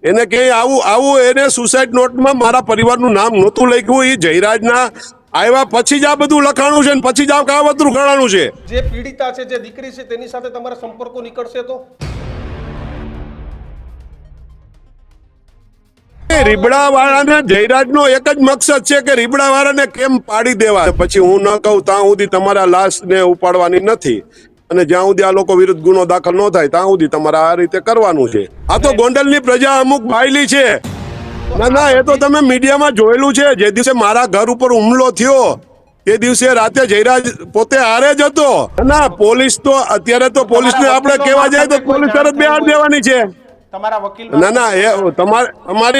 એને કે આવું એને સુસાઇડ નોટમાં મારા પરિવારનું નામ નહોતું લખ્યું. એ જયરાજના આવ્યા પછી જ આ બધું લખાણું છે ને પછી જ આ કાવતરું ગણાણું છે. જે પીડિતા છે, જે દીકરી છે, તેની સાથે તમારા સંપર્કો નીકળશે તો રીબડા વાળાને જયરાજનો એક જ મકસદ છે કે રીબડા વાળાને કેમ પાડી દેવા. પછી હું ન કહું ત્યાં સુધી તમારા લાશને ઉપાડવાની નથી, અને જ્યાં સુધી આ લોકો વિરુદ્ધ ગુનો દાખલ ન થાય ત્યાં સુધી તમારે આ રીતે કરવાનું છે. આ તો ગોંડલની પ્રજા અમુક ભાઈલી છે. ના, એ તો તમે મીડિયામાં જોયેલું છે. જે દિવસે મારા ઘર ઉપર હુમલો થયો તે દિવસે રાતે જયરાજ પોતે હારે જ હતો. ના, પોલીસ તો અત્યારે તો પોલીસને આપણે કહેવા જાય તો પોલીસ તરત બેહાડી દેવાની છે. તમારા વકીલ ના,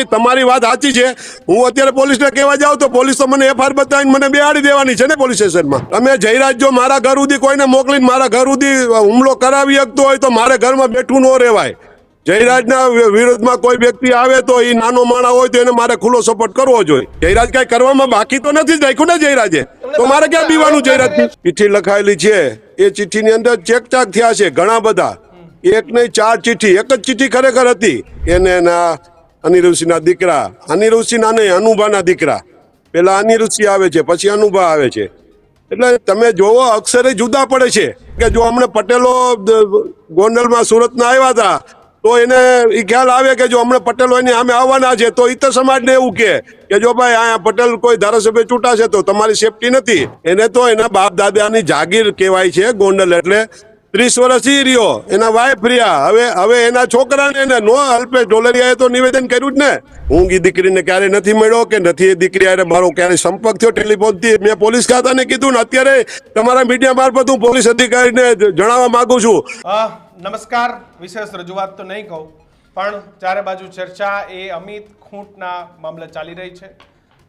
એ તમારી વાત સાચી છે. હું અત્યારે પોલીસને કહેવા જાઉં તો પોલીસ તો મને એફઆઈઆર બતાવીને મને બેહાડી દેવાની છે ને પોલીસ સ્ટેશનમાં. તમે જયરાજ જો મારા ઘર સુધી કોઈને મોકલીને મારા ઘર સુધી હુમલો કરાવી શકતો હોય તો મારે ઘરમાં બેઠું ન રહેવાય. જયરાજના વિરોધમાં કોઈ વ્યક્તિ આવે તો એ નાનો માણા હોય તો એને મારે ખુલ્લો સપોર્ટ કરવો જોઈએ. જયરાજ કઈ કરવામાં બાકી તો નથી જ રાખ્યું ને જયરાજે, તો મારે ક્યાં બીવાનું જયરાજ? ચિઠ્ઠી લખાયેલી છે, એ ચિઠ્ઠીની અંદર ચેકચાક થયા છે ઘણા બધા. એક નહીં 4 ચિઠ્ઠી. એક જ ચિઠ્ઠી ખરેખર હતી. એને એના અનિરુદ્ધસિંહના દીકરા, અનિરુદ્ધસિંહના નહીં અનુભાના દીકરા, પેલા અનિરુદ્ધસિંહ આવે છે પછી અનુભા આવે છે. એટલે તમે જોવો અક્ષરે જુદા પડે છે કે જો હમણાં પટેલો ગોંડલમાં સુરતના આવ્યા હતા તો એને એ ખ્યાલ આવે કે જો હમણાં પટેલો એની સામે આવવાના છે તો ઇતર સમાજને એવું કે જો ભાઈ આ પટેલ કોઈ ધારાસભ્ય ચૂંટાશે તો તમારી સેફટી નથી. એને તો એના બાપ દાદાની જાગીર કહેવાય છે ગોંડલ. એટલે 30 વર્ષ ઈ રહ્યો, એના વાઇફ રહ્યા, હવે એના છોકરાને એને નો અલ્પેશ ઢોલરિયાએ તો નિવેદન કર્યું જ ને. હું ઈ દીકરીને ક્યારે નથી મળ્યો કે નથી એ દીકરી હારે મારો ક્યારે સંપર્ક થયો ટેલિફોનથી. મેં પોલીસ ખાતાને કીધું ને અત્યારે તમારા મીડિયા મારફત હું પોલીસ અધિકારીને જણાવવા માંગુ છું. નમસ્કાર. વિશેષ રજૂઆત તો નહીં કહું, પણ ચારે બાજુ ચર્ચા એ અમિત ખૂંટના મામલે ચાલી રહી છે.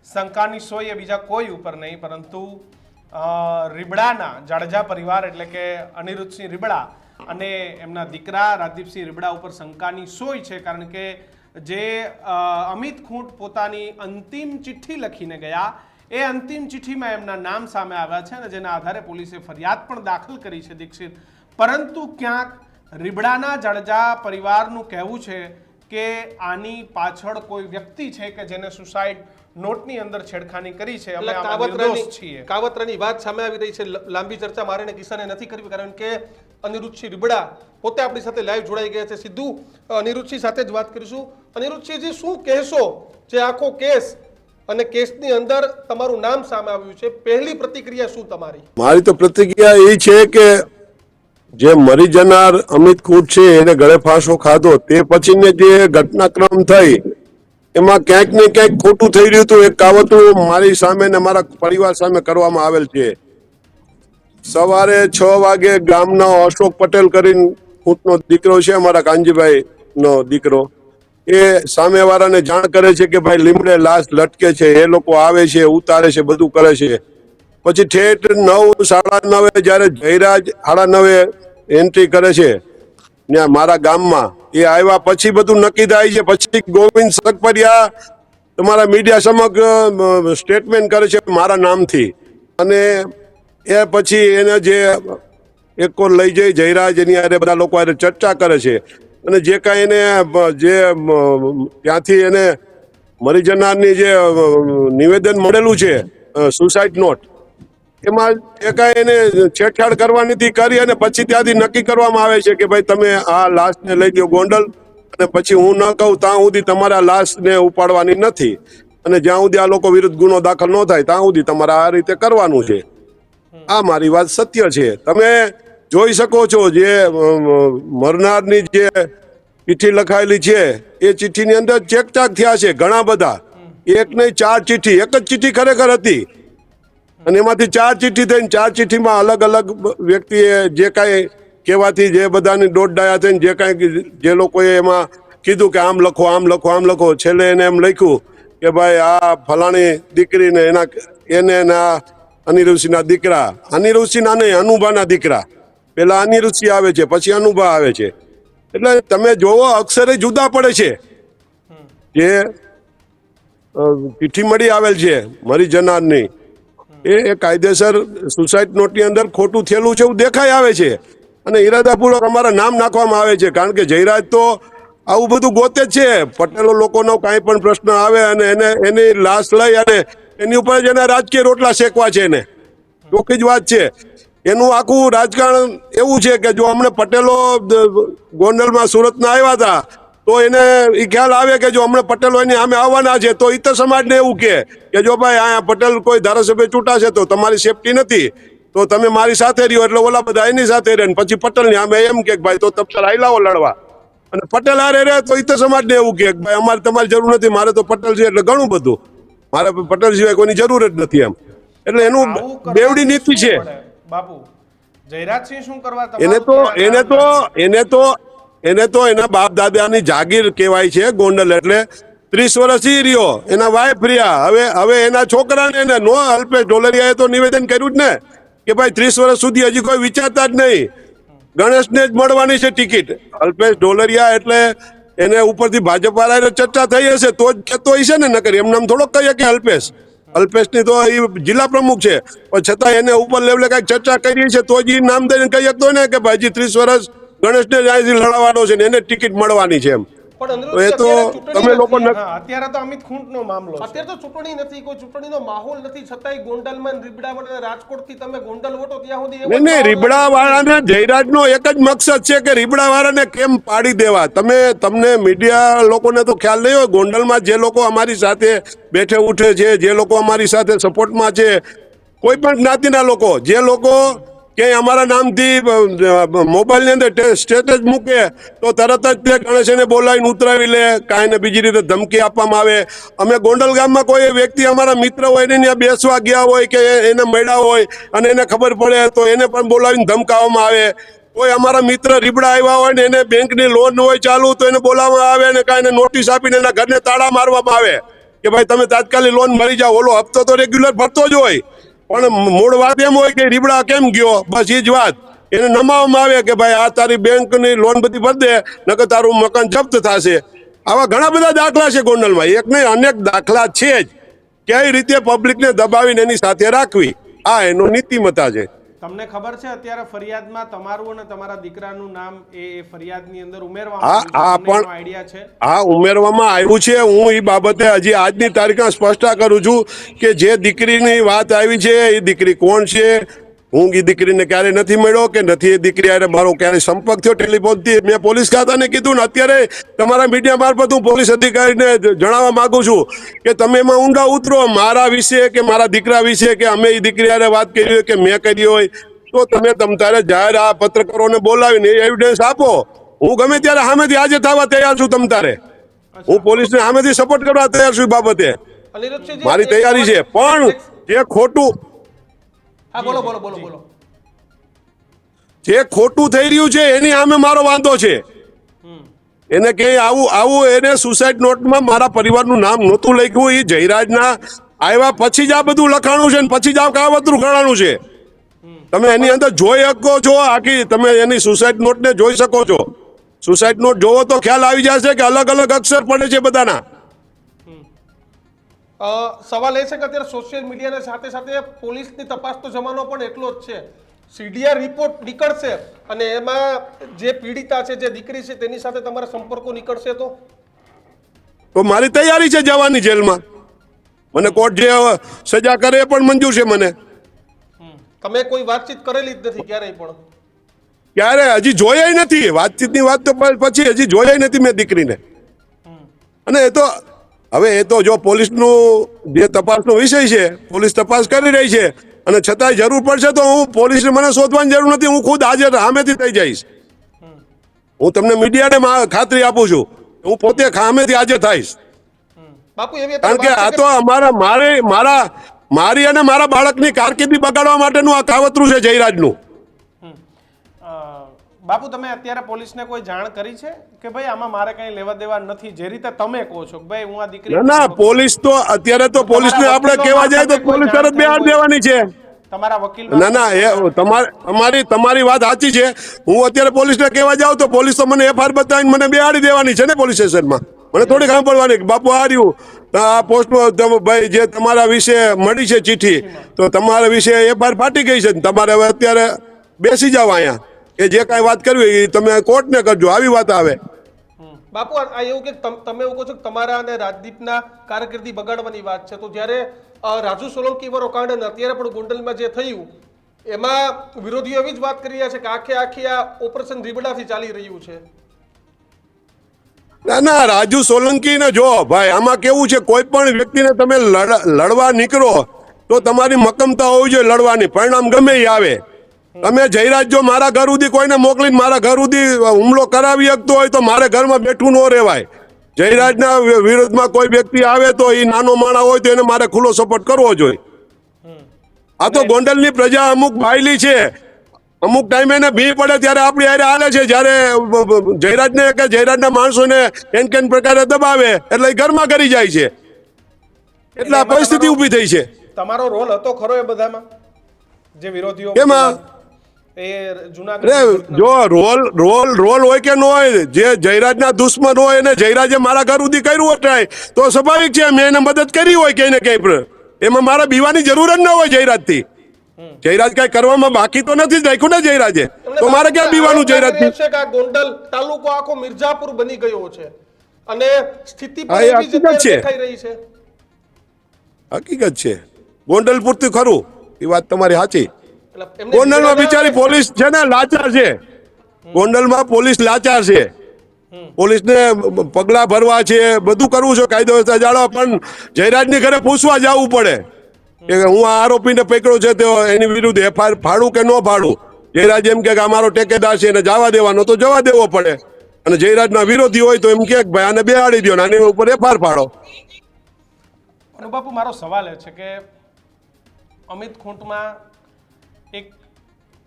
શંકાની સોય એ બીજા કોઈ ઉપર નહીં, પરંતુ રીબડાના જાડેજા પરિવાર એટલે કે અનિરુદ્ધસિંહ રીબડા અને એમના દીકરા રાજદીપસિંહ રીબડા ઉપર શંકાની સોય છે. કારણ કે જે અમિત ખૂંટ પોતાની અંતિમ ચિઠ્ઠી લખીને ગયા, એ અંતિમ ચિઠ્ઠીમાં એમના નામ સામે આવ્યા છે અને જેના આધારે પોલીસે ફરિયાદ પણ દાખલ કરી છે દીક્ષિત. પરંતુ ક્યાંક રીબડાના જાડેજા પરિવારનું કહેવું છે કે આની પાછળ કોઈ વ્યક્તિ છે કે જેને સુસાઇડ નોટની અંદર છેડખાની કરી છે. અમે કાવતરાની વાત સામે આવી રહી છે. લાંબી ચર્ચા મારે ને કિસાને નથી કરવી, કારણ કે અનિરુદ્ધસિંહ રીબડા પોતે આપણી સાથે લાઈવ જોડાઈ ગયા છે. સીધું અનિરુદ્ધસિંહ સાથે જ વાત કરીશું. અનિરુદ્ધસિંહજી, શું કહેશો જે આખો કેસ અને કેસની અંદર તમારું નામ સામે આવ્યું છે? પહેલી પ્રતિક્રિયા શું તમારી? મારી તો પ્રતિક્રિયા એ છે કે જે મરી જનાર અમિત ખૂંટ છે એને ગળે ફાંસો ખાધો તે પછીને જે ઘટનાક્રમ થઈ એમાં ક્યાંક ને ક્યાંક ખોટું થઈ રહ્યું હતું. એક કાવતરું મારી સામે ને મારા પરિવાર સામે કરવામાં આવેલ છે. સવારે 6 વાગે ગામનો અશોક પટેલ કરીને ખૂંટનો દીકરો છે, અમારા કાનજીભાઈ નો દીકરો, એ સામેવાળાને જાણ કરે છે કે ભાઈ લીમડે લાશ લટકે છે. એ લોકો આવે છે, ઉતારે છે, બધું કરે છે. પછી ઠેઠ 9, 9:30 જયારે જયરાજ 9:30 એન્ટ્રી કરે છે ત્યાં મારા ગામમાં, એ આવ્યા પછી બધું નક્કી થાય છે. પછી ગોવિંદ સગપરિયા તમારા મીડિયા સમક્ષ સ્ટેટમેન્ટ કરે છે મારા નામથી, અને એ પછી એને જે એક લઈ જઈ જયરાજ એની હારે બધા લોકો હારે ચર્ચા કરે છે. અને જે કાંઈ એને જે ત્યાંથી એને મરી જનારની જે નિવેદન મળેલું છે સુસાઇડ નોટ, એમાં એ કાંઈ એને છેડછાડ કરવાની કરી અને પછી ત્યાંથી નક્કી કરવામાં આવે છે કે ભાઈ તમે આ લાશને લઈ જાઓ ગોંડલ, અને પછી હું ન કહું ત્યાં સુધી તમારે આ લાશને ઉપાડવાની નથી, અને જ્યાં સુધી આ લોકો વિરુદ્ધ ગુનો દાખલ ન થાય ત્યાં સુધી તમારે આ રીતે કરવાનું છે. આ મારી વાત સત્ય છે. તમે જોઈ શકો છો જે મરનારની જે ચિઠ્ઠી લખાયેલી છે એ ચિઠ્ઠીની અંદર ચેકચાક થયા છે ઘણા બધા. એક નહીં 4 ચિઠ્ઠી. એક જ ચિઠ્ઠી ખરેખર હતી અને એમાંથી 4 ચિઠ્ઠી થઈને 4 ચિઠ્ઠીમાં અલગ અલગ વ્યક્તિએ જે કાંઈ કહેવાથી જે બધાની દોડડાયા થઈને જે કાંઈ જે લોકોએ એમાં કીધું કે આમ લખો આમ લખો આમ લખો, છેલ્લે એને એમ લખ્યું કે ભાઈ આ ફલાણી દીકરીને એને એના અનિરુદ્ધસિંહના દીકરા, અનિરુદ્ધસિંહના નહીં અનુભાના દીકરા, પેલા અનિરુદ્ધસિંહ આવે છે પછી અનુભા આવે છે. એટલે તમે જોવો અક્ષરે જુદા પડે છે. જે ચિઠ્ઠી મળી આવેલ છે મરી જનારની, એ કાયદેસર સુસાઇડ નોટની અંદર ખોટું થયેલું છે એવું દેખાઈ આવે છે, અને ઈરાદાપૂર્વક અમારા નામ નાખવામાં આવે છે. કારણ કે જયરાજ તો આવું બધું ગોતે જ છે. પટેલો લોકોનો કાંઈ પણ પ્રશ્ન આવે અને એને એની લાશ લઈ અને એની ઉપર જ એના રાજકીય રોટલા શેકવા છે. એને ચોખ્ખી જ વાત છે. એનું આખું રાજકારણ એવું છે કે જો હમણાં પટેલો ગોંડલમાં સુરતના આવ્યા હતા તો એને એ ખ્યાલ આવે કે જો હમણાં પટેલો એની સામે આવવાના છે તો ઇતર સમાજને એવું કે જો ભાઈ અહીંયા પટેલ કોઈ ધારાસભ્ય ચૂંટાશે તો તમારી સેફટી નથી, તો તમે મારી સાથે રહ્યો, એટલે ઓલા બધા એની સાથે રહે. પછી પટેલની સામે એમ કે ભાઈ તો તમે હાઈ લાવો લડવા, અને પટેલ હારે રહે તો ઇતર સમાજને એવું કે ભાઈ અમારે તમારી જરૂર નથી, મારે તો પટેલ છે એટલે ઘણું બધું, મારે પટેલ સિવાય કોઈની જરૂર જ નથી એમ. એટલે એનું બેવડી નીતિ છે. બાપુ જયરાજસિંહ શું કરવા એને તો એના બાપ દાદાની જાગીર કહેવાય છે ગોંડલ. એટલે 30 વર્ષ ઈ રહ્યો, એના વાઇફ રહ્યા, હવે એના છોકરાને એને નો અલ્પેશ ઢોલરિયાએ તો નિવેદન કર્યું જ ને કે ભાઈ 30 વર્ષ સુધી હજી કોઈ વિચારતા જ નહીં, ગણેશને જ મળવાની છે ટિકિટ. અલ્પેશ ઢોલરિયા એટલે એને ઉપરથી ભાજપ વાળા ચર્ચા થઈ હશે તો જ કહેતો હશે ને, નકર એમ નામ થોડોક કહીએ કે અલ્પેશની તો એ જિલ્લા પ્રમુખ છે, પણ છતાં એને ઉપર લેવલે કઈક ચર્ચા કરી છે તો જ નામ દઈને કહી શકતો ને કે ભાઈ 30 વર્ષ ગણેશને અહીંથી લડાવવાનો છે ને એને ટિકિટ મળવાની છે એમ. એ તો તમે લોકો અત્યારે તો અમિત ખૂંટનો મામલો છે. અત્યારે તો ચૂંટણી નથી, કોઈ ચૂંટણીનો માહોલ નથી, છતાંય ગોંડલમાં રીબડામાં અને રાજકોટથી તમે ગોંડલ વોટો ત્યાં સુધી નહીં, રીબડા વાળાને જયરાજનો એક જ મકસદ છે કે રીબડા વાળાને કેમ પાડી દેવા. તમને મીડિયા લોકોને તો ખ્યાલ નહીં હોય, ગોંડલમાં જે લોકો અમારી સાથે બેઠે ઉઠે છે, જે લોકો અમારી સાથે સપોર્ટમાં છે, કોઈ પણ જ્ઞાતિના લોકો, જે લોકો ક્યાંય અમારા નામથી મોબાઈલની અંદર સ્ટેટસ મૂકે તો તરત જ તે ગણેશને બોલાવીને ઉતરાવી લે, કાંઈ ને બીજી રીતે ધમકી આપવામાં આવે. અમે ગોંડલ ગામમાં કોઈ વ્યક્તિ અમારા મિત્ર હોય ને ત્યાં બેસવા ગયા હોય કે એને મળ્યા હોય અને એને ખબર પડે તો એને પણ બોલાવીને ધમકાવવામાં આવે. કોઈ અમારા મિત્ર રીબડા આવ્યા હોય ને એને બેંકની લોન હોય ચાલુ તો એને બોલાવવામાં આવે ને કાંઈ નોટિસ આપીને એના ઘરને તાળા મારવામાં આવે કે ભાઈ તમે તાત્કાલિક લોન મળી જાઓ. ઓલો હપ્તો તો રેગ્યુલર ભરતો જ હોય, પણ મૂળ વાત એમ હોય કે રીબડા કેમ ગયો, બસ એ જ વાત એને નમાવવામાં આવે કે ભાઈ આ તારી બેંકની લોન બધી ભરી દે નકર તારું મકાન જપ્ત થશે. આવા ઘણા બધા દાખલા છે ગોંડલમાં, એક નહીં અનેક દાખલા છે જ. કઈ રીતે પબ્લિકને દબાવીને એની સાથે રાખવી, આ એનો નીતિમત્તા છે. તમને ખબર છે અત્યારે ફરિયાદમાં તમારું અને તમારા દીકરાનું નામ એ ફરિયાદની અંદર ઉમેરવામાં આઈડિયા છે? હા, ઉમેરવામાં આવ્યું છે. હું એ બાબતે હજી આજની તારીખમાં સ્પષ્ટતા કરું છું કે જે દીકરીની વાત આવી છે એ દીકરી કોણ છે. હું એ દીકરીને ક્યારે નથી મળ્યો કે નથી એ દીકરી હારે મારો ક્યારે સંપર્ક થયો ટેલિફોનથી. મેં પોલીસ ખાતાને કીધું ને અત્યારે તમારા મીડિયા મારફત હું પોલીસ અધિકારીને જણાવવા માંગુ છું કે તમે એમાં ઊંડા ઉતરો મારા વિશે કે મારા દીકરા વિશે કે અમે એ દીકરી હારે વાત કરી હોય કે મેં કરી હોય તો તમે તારે જાહેર આ પત્રકારોને બોલાવીને એવિડન્સ આપો. હું ગમે ત્યારે સામેથી હાજર થવા તૈયાર છું. તમ તારે હું પોલીસને સામેથી સપોર્ટ કરવા તૈયાર છું. બાબતે મારી તૈયારી છે, પણ જે ખોટું જે ખોટું થઈ રહ્યું છે એની સામે મારો વાંધો છે. એને ક્યાંય આવું એને સુસાઇડ નોટમાં મારા પરિવારનું નામ નહોતું લખ્યું. એ જયરાજના આવ્યા પછી જ આ બધું લખાણું છે ને પછી જ આ કાવતરું ગણાણું છે. તમે એની અંદર જોઈ શકો છો, આખી તમે એની સુસાઇડ નોટને જોઈ શકો છો. સુસાઇડ નોટ જોવો તો ખ્યાલ આવી જશે કે અલગ અલગ અક્ષર પડે છે બધાના. સવાલ એ છે કે અત્યારે સોશિયલ મીડિયાની સાથે સાથે પોલીસની તપાસનો જમાનો પણ એટલો જ છે. સીડીઆર રિપોર્ટ નીકળશે અને એમાં જે પીડિતા છે, જે દીકરી છે, તેની સાથે તમારા સંપર્કો નીકળશે તો મારી તૈયારી છે જવાની જેલમાં. મને કોર્ટ જે સજા કરે એ પણ મંજૂર છે મને. તમે કોઈ વાતચીત કરેલી જ નથી ક્યારેય પણ? ક્યારે હજી જોયા નથી. વાતચીતની વાત તો પછી હજી જોયા નથી મેં દીકરીને. અને એ તો જો પોલીસનું જે તપાસનો વિષય છે, પોલીસ તપાસ કરી રહી છે અને છતાંય જરૂર પડશે તો હું પોલીસને મને શોધવાની જરૂર નથી, હું ખુદ હાજર સામેથી થઈ જઈશ. હું તમને મીડિયાને ખાતરી આપું છું, હું પોતે સામેથી હાજર થઈશ. કારણ કે આ તો મારી અને મારા બાળકની કારકિર્દી બગાડવા માટેનું આ કાવતરું છે જયરાજનું. બાપુ તમે અત્યારે પોલીસને કોઈ જાણ કરી છે કે ભાઈ આમાં મારે કઈ લેવા દેવા નથી, જે રીતે તમે કહો છો કે ભાઈ હું આ દીકરી? ના, પોલીસ તો અત્યારે તો પોલીસને આપણે કહેવા જાય તો પોલીસ તરત બેહાર દેવાની છે. તમારા વકીલ? ના, તમારી વાત સાચી છે. હું અત્યારે પોલીસને કહેવા જાઉં તો પોલીસ તો મને એફઆઈઆર બતાવીને મને બેહાડી દેવાની છે ને પોલીસ સ્ટેશનમાં. મને થોડી સાંભળવાની કે બાપુ આ રહ્યું આ પોસ્ટમાં ભાઈ જે તમારા વિશે મળી છે ચિઠ્ઠી, તો તમારા વિશે એફઆઈઆર ફાટી ગઈ છે, તમારે હવે અત્યારે બેસી જાવ અહીંયા કે જે કાંઈ વાત કરવી એ તમે કોર્ટને કરજો, આવી વાત આવે. બાપુ આ એવું કે તમે એવું કહો છો કે તમારા અને રાજદીપના કારકિર્દી બગાડવાની વાત છે, તો જ્યારે રાજુ સોલંકી વાળો કાંડ અને અત્યારે પણ ગોંડલમાં જે થયું એમાં વિરોધીઓ એવી જ વાત કરી રહ્યા છે કે આખી આ ઓપરેશન રીબડાથી ચાલી રહ્યું છે. ના ના, રાજુ સોલંકી ને જો ભાઈ, આમાં કેવું છે, કોઈ પણ વ્યક્તિને તમે લડવા નીકળો તો તમારી મક્કમતા હોવી જોઈએ લડવાની, પરિણામ ગમે એ આવે. તમે જયરાજ જો મારા ઘર સુધી કોઈને મોકલીને મારા ઘર સુધી હુમલો કરાવી શકતો હોય તો મારે ઘરમાં બેઠું ન રહેવાય. જયરાજના વિરોધમાં કોઈ વ્યક્તિ આવે તો એ નાનો માણા હોય તો એને મારે ખુલ્લો સપોર્ટ કરવો જોઈએ. આ તો ગોંડલની પ્રજા અમુક ભાઈલી છે, અમુક ટાઈમે એને ભી પડે ત્યારે આપણી હારે હાલે છે, જ્યારે જયરાજને કે જયરાજના માણસોને કેન પ્રકારે દબાવે એટલે એ ઘરમાં કરી જાય છે, એટલે આ પરિસ્થિતિ ઊભી થઈ છે. તમારો રોલ હતો ખરો એ બધામાં, જે વિરોધીઓ કેમાં? એ જૂનાગઢ જો રોલ હોય કે ન હોય, જે જયરાજના દુશ્મન હોય એને જયરાજે મારા ઘર સુધી કર્યું હોય ટ્રાય તો સ્વાભાવિક છે મેં એને મદદ કરી હોય ક્યાંય ને ક્યાંય, એમાં મારા બીવાની જરૂર જ ન હોય જયરાજથી. જયરાજ કઈ કરવામાં બાકી તો નથી જ રાખ્યું ને જયરાજે, તો મારે ક્યાં બીવાનું જયરાજથી? છે કે આ ગોંડલ તાલુકો આખો મિર્ઝાપુર બની ગયો છે અને સ્થિતિ પણ હા, એ એવી જ હકીકત છે. દેખાઈ રહી છે. હકીકત છે, ગોંડલ પૂરતું ખરું, એ વાત તમારી સાચી. એટલે એમને ગોંડલમાં બિચારી પોલીસ છે ને લાચાર છે, ગોંડલમાં પોલીસ લાચાર છે, પોલીસને પગલા ભરવા છે, બધું કરવું છે, કાયદો વ્યવસ્થા જાળવવા, પણ જયરાજની ઘરે પૂછવા જવું પડે કે હું આ આરોપીને પકડ્યો છે તો એની વિરુદ્ધ એફઆઈઆર ફાડું કે ન ફાડું. જયરાજ એમ કે અમારો ટેકેદાર છે એને જવા દેવાનો તો જવા દેવો પડે, અને જયરાજના વિરોધી હોય તો એમ કે ભાઈ આને બેહાડી દો આની ઉપર એફઆઈઆર ફાડો. બાપુ મારો સવાલ એ છે કે અમિત ખૂંટમાં એક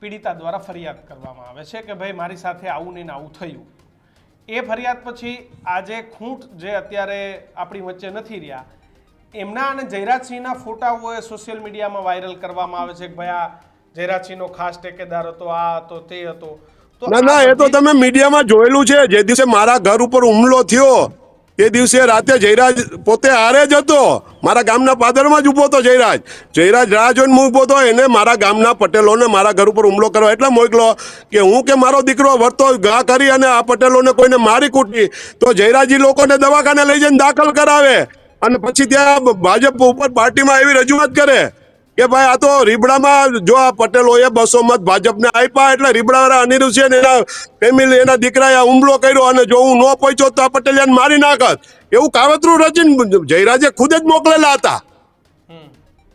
પીડિતા દ્વારા ફરિયાદ કરવામાં આવે છે કે ભાઈ મારી સાથે આવું ને આવું થયું. એ ફરિયાદ પછી આજે ખૂંટ જે અત્યારે આપણી વચ્ચે નથી રહ્યા, એમના અને જયરાજસિંહના ફોટાઓ સોશિયલ મીડિયામાં વાયરલ કરવામાં આવે છે કે ભાઈ આ જયરાજસિંહનો ખાસ ટેકેદાર હતો, આ હતો, તે હતો. ના ના, એ તો તમે મીડિયામાં જોયેલું છે. જે દિવસે મારા ઘર ઉપર હુમલો થયો તે દિવસે રાતે જયરાજ પોતે હારે જ હતો, મારા ગામના પાદરમાં જ ઉભો હતો. જયરાજ રાહ જોઈને હું ઉભો હતો, એને મારા ગામના પટેલોને મારા ઘર ઉપર હુમલો કરવા એટલે મોકલો કે હું કે મારો દીકરો વર્તો ઘા કરી અને આ પટેલોને કોઈને મારી કૂટી તો જયરાજી લોકોને દવાખાને લઈ જઈને દાખલ કરાવે અને પછી ત્યાં ભાજપ ઉપર પાર્ટીમાં એવી રજૂઆત કરે કે ભાઈ આ તો રીબડામાં જો આ પટેલોએ 200 મત ભાજપને આપ્યા એટલે રીબડાવાળા અનિરુદ્ધ છે ને એના ફેમિલી એના દીકરાએ હુમલો કર્યો અને જો હું ન પહોંચ્યો તો આ પટેલિયાને મારી નાખત, એવું કાવતરું રચીને જયરાજે ખુદ જ મોકલેલા હતા.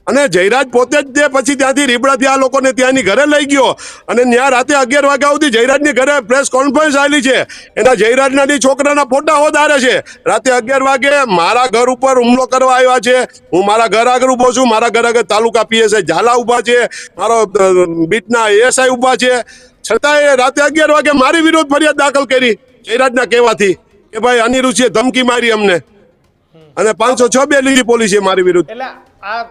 અને જયરાજ પોતે જ તે પછી ત્યાંથી રીબડાથી આ લોકોને ત્યાંની ઘરે લઈ ગયો અને ત્યાં રાતે 11 વાગ્યા સુધી જયરાજની ઘરે પ્રેસ કોન્ફરન્સ આવેલી છે, એના જયરાજના છોકરાના ફોટા હોદારે છે. રાતે 11 વાગે મારા ઘર ઉપર હુમલો કરવા આવ્યા છે, હું મારા ઘર આગળ ઉભો છું, મારા ઘર આગળ તાલુકા પીએસઆઈ ઝાલા ઉભા છે, મારો બીટના એએસઆઈ ઉભા છે, છતાંય રાતે 11 વાગે મારી વિરુદ્ધ ફરિયાદ દાખલ કરી જયરાજના કહેવાથી કે ભાઈ અનિરુદ્ધે ધમકી મારી અમને અને 506 બે લીધી પોલીસે મારી વિરુદ્ધ. એટલે આ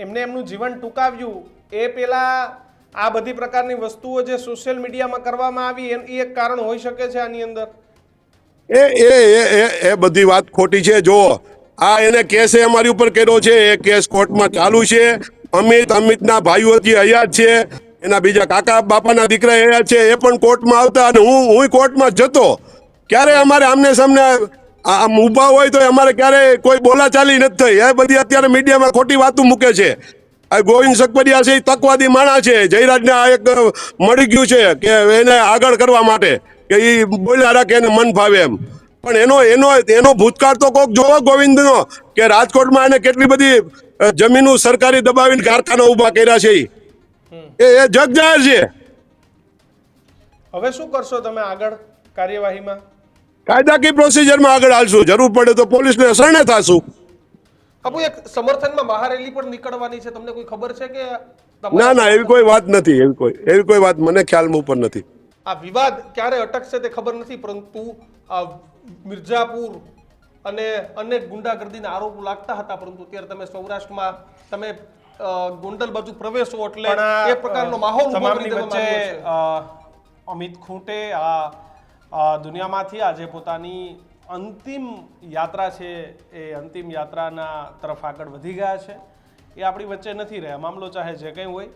એમને એમનું જીવન ટૂંકાવ્યું એ પેલા આ બધી પ્રકારની વસ્તુઓ જે સોશિયલ મીડિયામાં કરવામાં આવી એ એક કારણ હોઈ શકે છે આની અંદર. એ બધી વાત ખોટી છે. જો આ એને કેસ અમારી ઉપર કર્યો છે, એ કેસ કોર્ટમાં ચાલુ છે. અમિતના ભાઈઓ હજી હયાત છે, એના બીજા કાકા બાપાના દીકરા હયાત છે, એ પણ કોર્ટમાં આવતા અને હું કોર્ટમાં જતો. ક્યારે અમારે આમને સામને આમ ઊભા હોય તો અમારે ક્યારે કોઈ બોલાચાલી નથી થઈ. એ બધી અત્યારે મીડિયામાં ખોટી વાતો મૂકે છે. આ ગોવિંદ સકપરિયા છે એ તકવાદી માણસ છે, જયરાજને આ એક મળી ગયું છે કે એને આગળ કરવા માટે કે એ બોલ્યા રાખે એને મન ફાવે એમ, પણ એનો ભૂતકાળ તો કોક જોવો ગોવિંદનો કે રાજકોટમાં એને કેટલી બધી જમીનો સરકારી દબાવીને કારખાના ઊભા કર્યા છે, એ જગ જાહેર છે. હવે શું કરશો તમે આગળ કાર્યવાહીમાં? કાયદાકીય પ્રોસિજરમાં આગળ હાલશું, જરૂર પડે તો પોલીસને શરણે થશું. આપું એક સમર્થનમાં મહારેલી પણ નીકળવાની છે, તમને કોઈ ખબર છે કે? ના ના, એવી કોઈ વાત નથી, એવી કોઈ વાત મને ખ્યાલમાં ઉપર નથી. આ વિવાદ ક્યારે અટકશે તે ખબર નથી, પરંતુ આ મિર્ઝાપુર અને અનેક ગુંડાગર્દીના આરોપો લાગતા હતા, પરંતુ અત્યારે તમે સૌરાષ્ટ્રમાં તમે ગોંડલ બાજુ પ્રવેશો એટલે એ પ્રકારનો માહોલ ઉભો કરી દેવામાં આવ્યો છે. અમિત ખૂંટે આ દુનિયામાંથી આજે પોતાની અંતિમ યાત્રા છે એ અંતિમ યાત્રાના તરફ આગળ વધી ગયા છે. એ આપણી વચ્ચે નથી રહ્યા. મામલો ચાહે જે કંઈ હોય,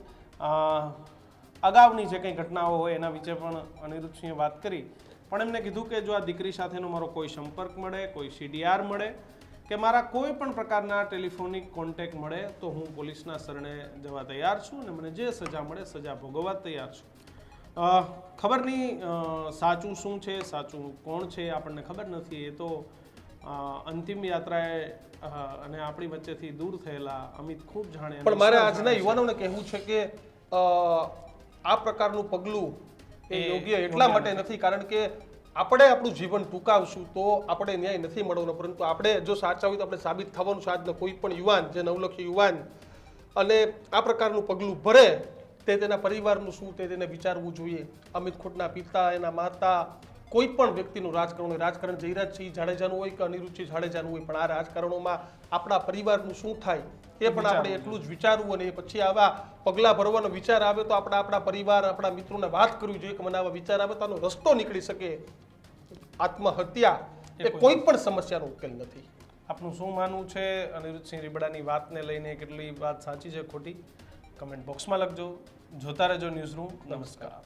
અગાઉની જે કંઈ ઘટનાઓ હોય એના વિશે પણ અનિરુદ્ધસિંહે વાત કરી. પણ એમને કીધું કે જો આ દીકરી સાથેનો મારો કોઈ સંપર્ક મળે, કોઈ CDR મળે કે મારા કોઈ પણ પ્રકારના ટેલિફોનિક કોન્ટેક્ટ મળે તો હું પોલીસના શરણે જવા તૈયાર છું અને મને જે સજા મળે સજા ભોગવવા તૈયાર છું. ખબર નહીં સાચું શું છે, સાચું કોણ છે આપણને ખબર નથી. એ તો અંતિમ યાત્રાએ અને આપણી વચ્ચેથી દૂર થયેલા અમિત ખૂબ જાણે. પણ મારે આજના યુવાનોને કહેવું છે કે આ પ્રકારનું પગલું એ યોગ્ય એટલા માટે નથી કારણ કે આપણે આપણું જીવન ટૂંકાવશું તો આપણે ન્યાય નથી મળવાનો, પરંતુ આપણે જો સાચા હોય તો આપણે સાબિત થવાનું છે. આજનો કોઈ પણ યુવાન, જે નવલખી યુવાન અને આ પ્રકારનું પગલું ભરે તે તેના પરિવારનું શું તે તેને વિચારવું જોઈએ. અમિત ખૂંટના પિતા, એના માતા, કોઈ પણ વ્યક્તિનું રાજકારણ જયરાજસિંહ જાડેજાનું હોય કે અનિરુદ્ધસિંહ જાડેજાનું હોય, પણ આ રાજકારણોમાં આપણા પરિવારનું શું થાય એ પણ આપણે એટલું જ વિચારવું. અને પછી આવા પગલાં ભરવાનો વિચાર આવે તો આપણે આપણા પરિવાર, આપણા મિત્રોને વાત કરવી જોઈએ કે મને આવા વિચાર આવે તો આનો રસ્તો નીકળી શકે. આત્મહત્યા એ કોઈ પણ સમસ્યાનો ઉકેલ નથી. આપનું શું માનવું છે અનિરુદ્ધસિંહ રીબડાની વાતને લઈને? કેટલી વાત સાચી છે, ખોટી? કમેન્ટ બોક્સમાં લખજો. જોતા રહેજો ન્યૂઝરૂમ. નમસ્કાર.